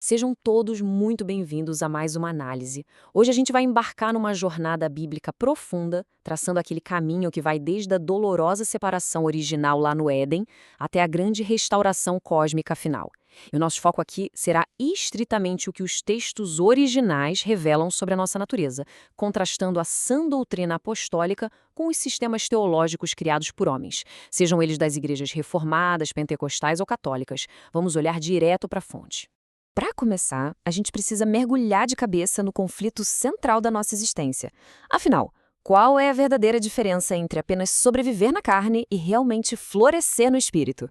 Sejam todos muito bem-vindos a mais uma análise. Hoje a gente vai embarcar numa jornada bíblica profunda, traçando aquele caminho que vai desde a dolorosa separação original lá no Éden até a grande restauração cósmica final. E o nosso foco aqui será estritamente o que os textos originais revelam sobre a nossa natureza, contrastando a sã doutrina apostólica com os sistemas teológicos criados por homens, sejam eles das igrejas reformadas, pentecostais ou católicas. Vamos olhar direto para a fonte. Para começar, a gente precisa mergulhar de cabeça no conflito central da nossa existência. Afinal, qual é a verdadeira diferença entre apenas sobreviver na carne e realmente florescer no espírito?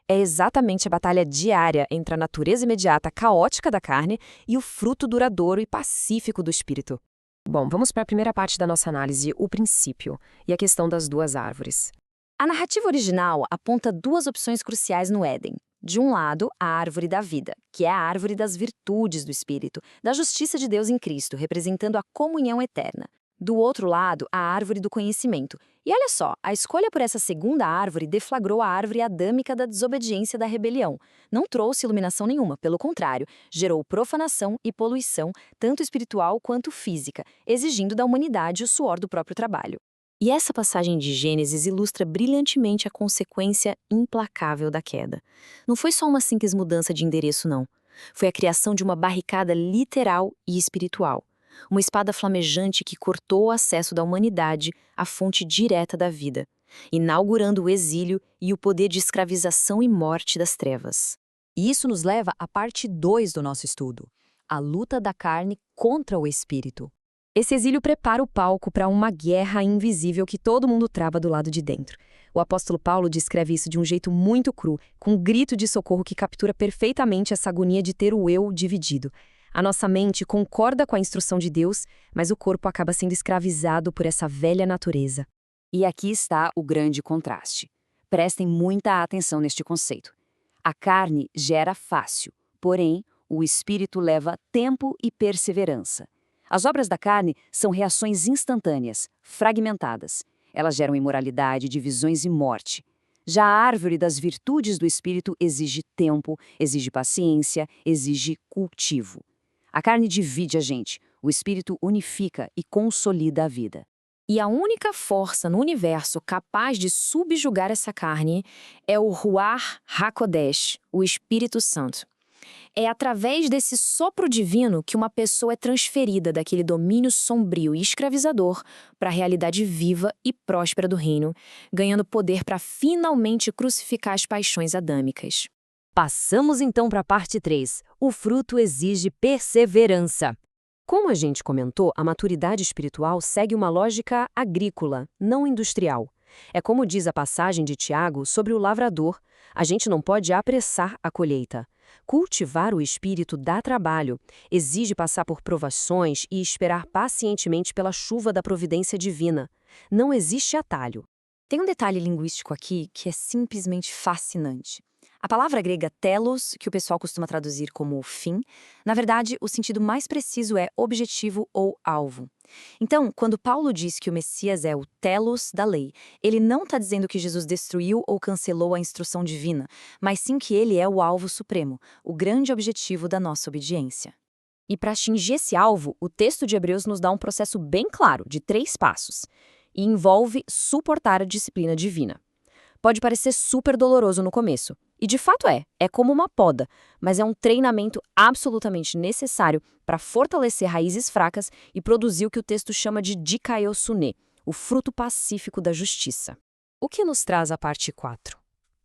É exatamente a batalha diária entre a natureza imediata caótica da carne e o fruto duradouro e pacífico do espírito. Bom, vamos para a primeira parte da nossa análise, o princípio, e a questão das duas árvores. A narrativa original aponta duas opções cruciais no Éden. De um lado, a árvore da vida, que é a árvore das virtudes do Espírito, da justiça de Deus em Cristo, representando a comunhão eterna. Do outro lado, a árvore do conhecimento. E olha só, a escolha por essa segunda árvore deflagrou a árvore adâmica da desobediência da rebelião. Não trouxe iluminação nenhuma, pelo contrário, gerou profanação e poluição, tanto espiritual quanto física, exigindo da humanidade o suor do próprio trabalho. E essa passagem de Gênesis ilustra brilhantemente a consequência implacável da queda. Não foi só uma simples mudança de endereço, não. Foi a criação de uma barricada literal e espiritual. Uma espada flamejante que cortou o acesso da humanidade à fonte direta da vida, inaugurando o exílio e o poder de escravização e morte das trevas. E isso nos leva à parte 2 do nosso estudo, a luta da carne contra o espírito. Esse exílio prepara o palco para uma guerra invisível que todo mundo trava do lado de dentro. O apóstolo Paulo descreve isso de um jeito muito cru, com um grito de socorro que captura perfeitamente essa agonia de ter o eu dividido. A nossa mente concorda com a instrução de Deus, mas o corpo acaba sendo escravizado por essa velha natureza. E aqui está o grande contraste. Prestem muita atenção neste conceito. A carne gera fácil, porém, o espírito leva tempo e perseverança. As obras da carne são reações instantâneas, fragmentadas. Elas geram imoralidade, divisões e morte. Já a árvore das virtudes do espírito exige tempo, exige paciência, exige cultivo. A carne divide a gente, o espírito unifica e consolida a vida. E a única força no universo capaz de subjugar essa carne é o Ruach HaKodesh, o Espírito Santo. É através desse sopro divino que uma pessoa é transferida daquele domínio sombrio e escravizador para a realidade viva e próspera do reino, ganhando poder para finalmente crucificar as paixões adâmicas. Passamos então para a parte 3. O fruto exige perseverança. Como a gente comentou, a maturidade espiritual segue uma lógica agrícola, não industrial. É como diz a passagem de Tiago sobre o lavrador: a gente não pode apressar a colheita. Cultivar o espírito dá trabalho, exige passar por provações e esperar pacientemente pela chuva da providência divina. Não existe atalho. Tem um detalhe linguístico aqui que é simplesmente fascinante. A palavra grega telos, que o pessoal costuma traduzir como fim, na verdade, o sentido mais preciso é objetivo ou alvo. Então, quando Paulo diz que o Messias é o telos da lei, ele não está dizendo que Jesus destruiu ou cancelou a instrução divina, mas sim que ele é o alvo supremo, o grande objetivo da nossa obediência. E para atingir esse alvo, o texto de Hebreus nos dá um processo bem claro, de 3 passos, e envolve suportar a disciplina divina. Pode parecer super doloroso no começo, e de fato é como uma poda, mas é um treinamento absolutamente necessário para fortalecer raízes fracas e produzir o que o texto chama de dikaiosuné, o fruto pacífico da justiça. O que nos traz a parte 4?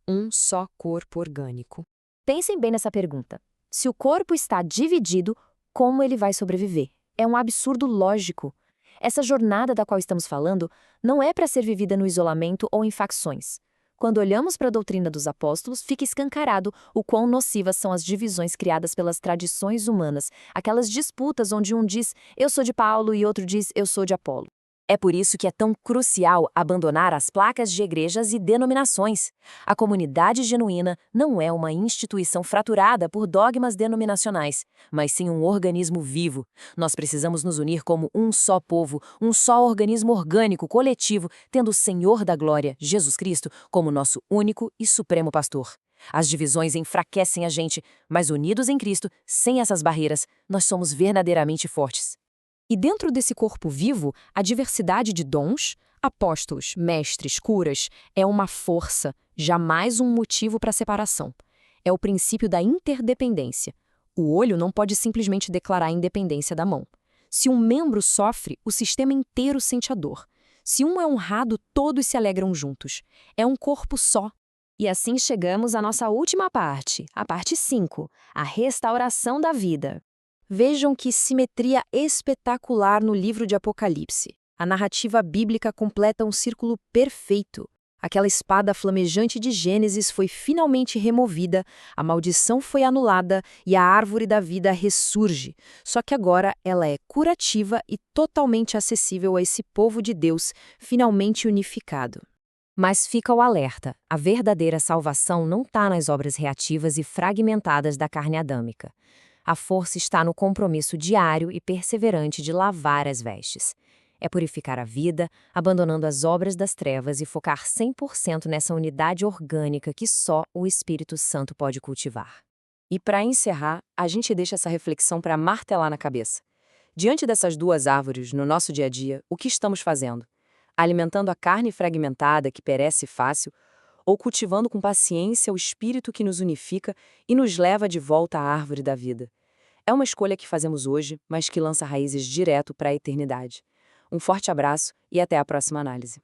Um só corpo orgânico. Pensem bem nessa pergunta. Se o corpo está dividido, como ele vai sobreviver? É um absurdo lógico. Essa jornada da qual estamos falando não é para ser vivida no isolamento ou em facções. Quando olhamos para a doutrina dos apóstolos, fica escancarado o quão nocivas são as divisões criadas pelas tradições humanas, aquelas disputas onde um diz "eu sou de Paulo" e outro diz "eu sou de Apolo". É por isso que é tão crucial abandonar as placas de igrejas e denominações. A comunidade genuína não é uma instituição fraturada por dogmas denominacionais, mas sim um organismo vivo. Nós precisamos nos unir como um só povo, um só organismo orgânico coletivo, tendo o Senhor da Glória, Jesus Cristo, como nosso único e supremo pastor. As divisões enfraquecem a gente, mas unidos em Cristo, sem essas barreiras, nós somos verdadeiramente fortes. E dentro desse corpo vivo, a diversidade de dons, apóstolos, mestres, curas, é uma força, jamais um motivo para separação. É o princípio da interdependência. O olho não pode simplesmente declarar a independência da mão. Se um membro sofre, o sistema inteiro sente a dor. Se um é honrado, todos se alegram juntos. É um corpo só. E assim chegamos à nossa última parte, a parte 5, a restauração da vida. Vejam que simetria espetacular no livro de Apocalipse. A narrativa bíblica completa um círculo perfeito. Aquela espada flamejante de Gênesis foi finalmente removida, a maldição foi anulada e a árvore da vida ressurge. Só que agora ela é curativa e totalmente acessível a esse povo de Deus, finalmente unificado. Mas fica o alerta, a verdadeira salvação não está nas obras reativas e fragmentadas da carne adâmica. A força está no compromisso diário e perseverante de lavar as vestes. É purificar a vida, abandonando as obras das trevas e focar 100% nessa unidade orgânica que só o Espírito Santo pode cultivar. E para encerrar, a gente deixa essa reflexão para martelar na cabeça. Diante dessas duas árvores, no nosso dia a dia, o que estamos fazendo? Alimentando a carne fragmentada que perece fácil, ou cultivando com paciência o espírito que nos unifica e nos leva de volta à árvore da vida? É uma escolha que fazemos hoje, mas que lança raízes direto para a eternidade. Um forte abraço e até a próxima análise.